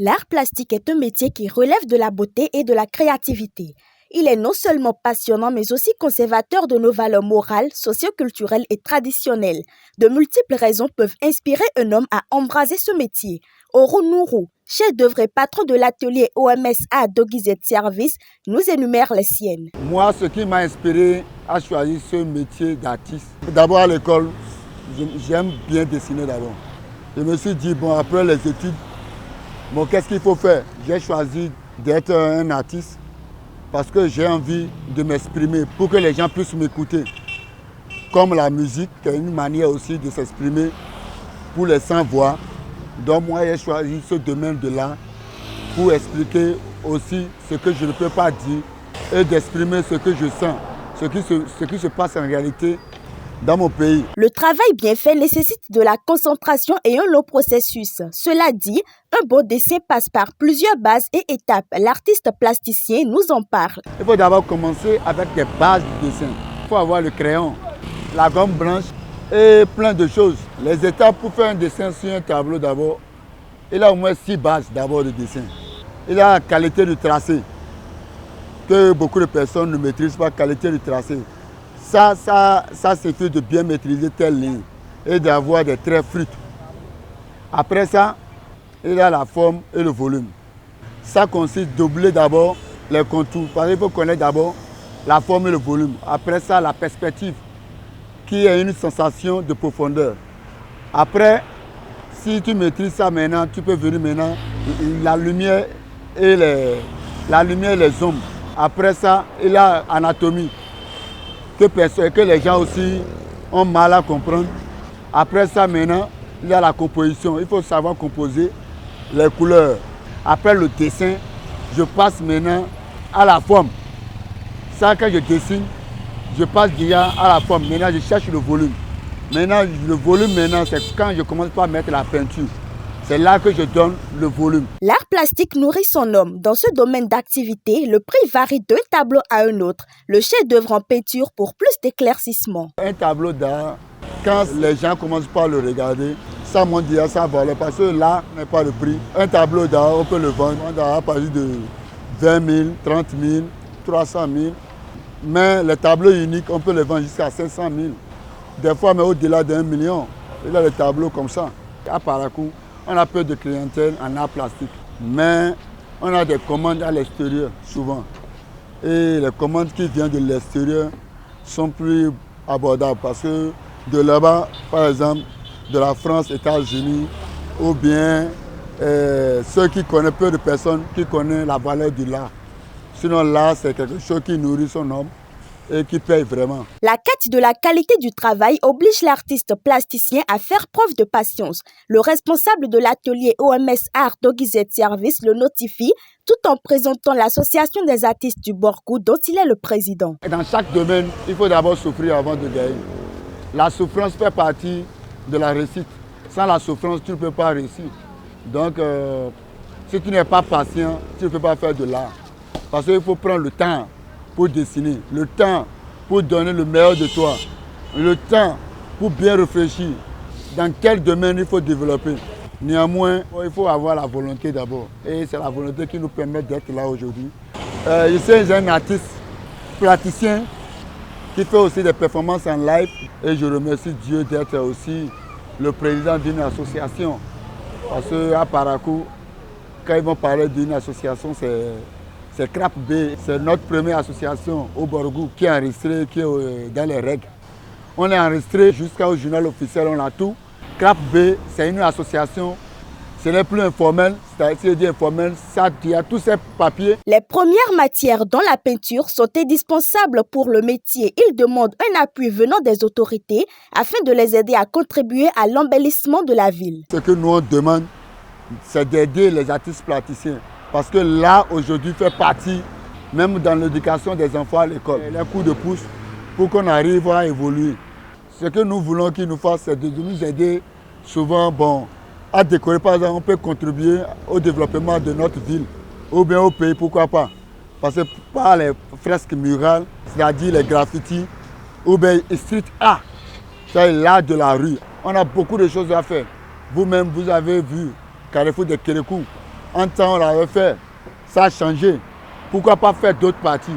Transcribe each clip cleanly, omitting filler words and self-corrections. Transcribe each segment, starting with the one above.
L'art plastique est un métier qui relève de la beauté et de la créativité. Il est non seulement passionnant, mais aussi conservateur de nos valeurs morales, socioculturelles et traditionnelles. De multiples raisons peuvent inspirer un homme à embraser ce métier. Oro Nourou, chef-d'œuvre et patron de l'atelier OMS à Doguizet Service, nous énumère les siennes. Moi, ce qui m'a inspiré à choisir ce métier d'artiste, d'abord à l'école, j'aime bien dessiner d'abord. Je me suis dit, bon, après les études, bon, qu'est-ce qu'il faut faire? J'ai choisi d'être un artiste parce que j'ai envie de m'exprimer pour que les gens puissent m'écouter. Comme la musique, c'est une manière aussi de s'exprimer pour les sans-voix. Donc moi, j'ai choisi ce domaine de l'art pour expliquer aussi ce que je ne peux pas dire et d'exprimer ce que je sens, ce qui se passe en réalité dans mon pays. Le travail bien fait nécessite de la concentration et un long processus. Cela dit, un beau dessin passe par plusieurs bases et étapes. L'artiste plasticien nous en parle. Il faut d'abord commencer avec des bases de dessin. Il faut avoir le crayon, la gomme blanche et plein de choses. Les étapes pour faire un dessin sur un tableau d'abord, il a au moins 6 bases d'abord de dessin. Il a la qualité du tracé, que beaucoup de personnes ne maîtrisent pas, qualité du tracé. Ça suffit de bien maîtriser telle ligne et d'avoir des traits fluides. Après ça, il a la forme et le volume. Ça consiste à doubler d'abord les contours. Parce qu'il faut connaître d'abord la forme et le volume. Après ça, la perspective, qui est une sensation de profondeur. Après, si tu maîtrises ça maintenant, tu peux venir maintenant la lumière et les ombres. Après ça, il a anatomie. Que les gens aussi ont mal à comprendre. Après ça, maintenant, il y a la composition. Il faut savoir composer les couleurs. Après le dessin, je passe maintenant à la forme. Ça, quand je dessine, je passe déjà à la forme. Maintenant, je cherche le volume. Maintenant, le volume, c'est quand je commence par mettre la peinture. C'est là que je donne le volume. L'art plastique nourrit son homme. Dans ce domaine d'activité, le prix varie d'un tableau à un autre. Le chef-d'œuvre en peinture pour plus d'éclaircissement. Un tableau d'art, quand les gens commencent par le regarder, ça monte déjà sa valeur parce que là n'est pas le prix. Un tableau d'art, on peut le vendre à partir de 20 000, 30 000, 300 000. Mais les tableaux uniques, on peut les vendre jusqu'à 500 000. Des fois, mais au-delà d'1 million. Il y a des tableaux comme ça. À Parakou, on a peu de clientèle en art plastique, mais on a des commandes à l'extérieur souvent. Et les commandes qui viennent de l'extérieur sont plus abordables parce que de là-bas, par exemple, de la France, États-Unis, ou bien ceux qui connaissent, peu de personnes qui connaissent la valeur du lard. Sinon, l'art, c'est quelque chose qui nourrit son homme et qui paye vraiment. La quête de la qualité du travail oblige l'artiste plasticien à faire preuve de patience. Le responsable de l'atelier OMS Art Doguizet Service le notifie tout en présentant l'association des artistes du Borgou dont il est le président. Dans chaque domaine, il faut d'abord souffrir avant de gagner. La souffrance fait partie de la réussite. Sans la souffrance, tu ne peux pas réussir. Donc, si tu n'es pas patient, tu ne peux pas faire de l'art. Parce qu'il faut prendre le temps pour dessiner, le temps pour donner le meilleur de toi, le temps pour bien réfléchir dans quel domaine il faut développer. Néanmoins, il faut avoir la volonté d'abord. Et c'est la volonté qui nous permet d'être là aujourd'hui. Je suis un artiste plasticien qui fait aussi des performances en live. Et je remercie Dieu d'être aussi le président d'une association. Parce qu'à Parakou, quand ils vont parler d'une association, c'est Crap B, c'est notre première association au Borgou qui est enregistrée, qui est dans les règles. On est enregistré jusqu'au journal officiel, on a tout. Crap B, c'est une association, ce n'est plus informel, c'est-à-dire informel, ça, il y a tous ces papiers. Les premières matières dans la peinture sont indispensables pour le métier. Ils demandent un appui venant des autorités afin de les aider à contribuer à l'embellissement de la ville. Ce que nous on demande, c'est d'aider les artistes plasticiens. Parce que là, aujourd'hui, fait partie, même dans l'éducation des enfants à l'école, les coups de pouce pour qu'on arrive à évoluer. Ce que nous voulons qu'ils nous fassent, c'est de nous aider souvent à décorer. Par exemple, on peut contribuer au développement de notre ville ou bien au pays, pourquoi pas. Parce que par les fresques murales, c'est-à-dire les graffitis, ou bien street art, c'est l'art de la rue. On a beaucoup de choses à faire. Vous-même, vous avez vu Carrefour de Kérékou. Un temps, on l'avait fait. Ça a changé. Pourquoi pas faire d'autres parties?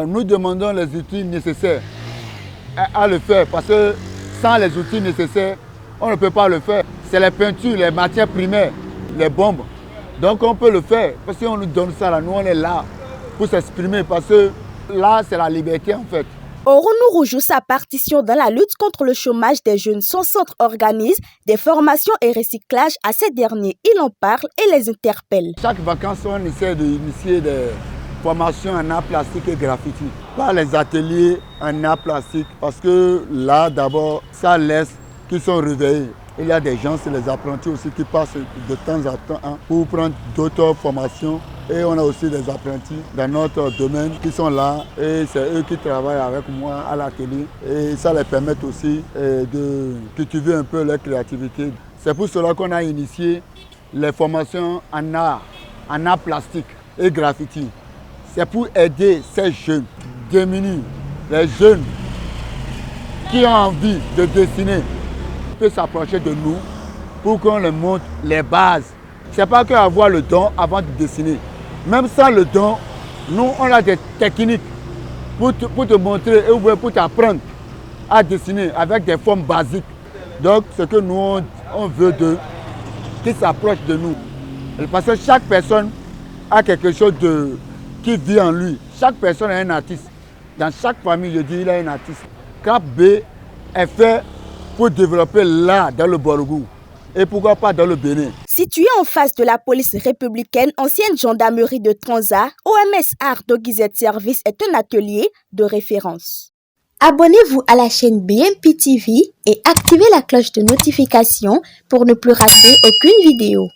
Nous demandons les outils nécessaires à le faire parce que sans les outils nécessaires, on ne peut pas le faire. C'est les peintures, les matières primaires, les bombes. Donc on peut le faire parce qu'on nous donne ça là. Nous, on est là pour s'exprimer parce que là, c'est la liberté en fait. Oronourou joue sa partition dans la lutte contre le chômage des jeunes. Son centre organise des formations et recyclage à ces derniers. Il en parle et les interpelle. Chaque vacances, on essaie d'initier des formations en art plastique et graffiti. Par les ateliers en art plastique parce que là, d'abord, ça laisse qu'ils sont réveillés. Il y a des gens, c'est les apprentis aussi qui passent de temps à temps pour prendre d'autres formations. Et on a aussi des apprentis dans notre domaine qui sont là et c'est eux qui travaillent avec moi à l'atelier. Et ça les permet aussi de cultiver un peu leur créativité. C'est pour cela qu'on a initié les formations en art plastique et graffiti. C'est pour aider ces jeunes démunis, les jeunes qui ont envie de dessiner, peut s'approcher de nous pour qu'on leur montre les bases. Ce n'est pas qu'avoir le don avant de dessiner. Même sans le don, nous on a des techniques pour te montrer et pour t'apprendre à dessiner avec des formes basiques. Donc ce que nous on veut d'eux, qu'ils s'approchent de nous. Parce que chaque personne a quelque chose qui vit en lui. Chaque personne est un artiste. Dans chaque famille, je dis, il est un artiste. CRAP B est fait pour développer l'art dans le Borgou et pourquoi pas dans le Bénin. Situé en face de la police républicaine, ancienne gendarmerie de Transa, OMS Art Doguizet Service est un atelier de référence. Abonnez-vous à la chaîne BMP TV et activez la cloche de notification pour ne plus rater aucune vidéo.